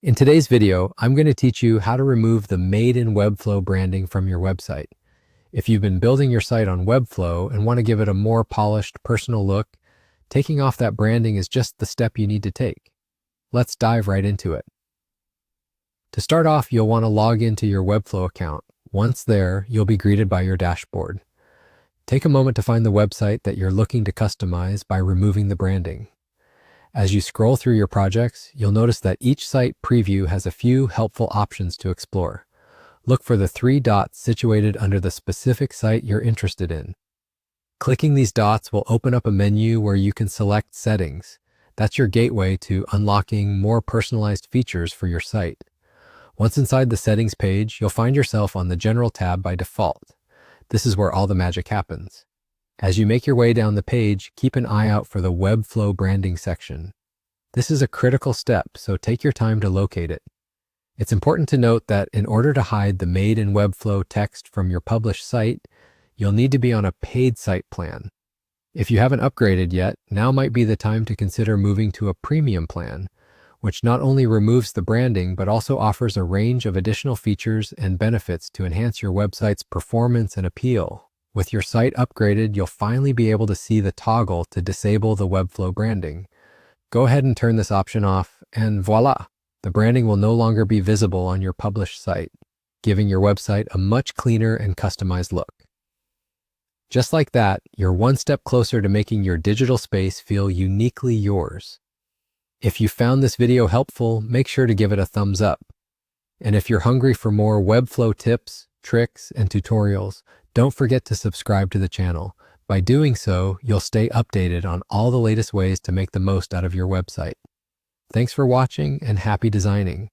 In today's video, I'm going to teach you how to remove the Made in Webflow branding from your website. If you've been building your site on Webflow and want to give it a more polished, personal look, taking off that branding is just the step you need to take. Let's dive right into it. To start off, you'll want to log into your Webflow account. Once there, you'll be greeted by your dashboard. Take a moment to find the website that you're looking to customize by removing the branding. As you scroll through your projects, you'll notice that each site preview has a few helpful options to explore. Look for the 3 dots situated under the specific site you're interested in. Clicking these dots will open up a menu where you can select settings. That's your gateway to unlocking more personalized features for your site. Once inside the settings page, you'll find yourself on the General tab by default. This is where all the magic happens. As you make your way down the page, keep an eye out for the Webflow branding section. This is a critical step, so take your time to locate it. It's important to note that in order to hide the Made in Webflow text from your published site, you'll need to be on a paid site plan. If you haven't upgraded yet, now might be the time to consider moving to a premium plan, which not only removes the branding, but also offers a range of additional features and benefits to enhance your website's performance and appeal. With your site upgraded, you'll finally be able to see the toggle to disable the Webflow branding. Go ahead and turn this option off, and voila! The branding will no longer be visible on your published site, giving your website a much cleaner and customized look. Just like that, you're one step closer to making your digital space feel uniquely yours. If you found this video helpful, make sure to give it a thumbs up. And if you're hungry for more Webflow tips, tricks, and tutorials, don't forget to subscribe to the channel. By doing so, you'll stay updated on all the latest ways to make the most out of your website. Thanks for watching and happy designing.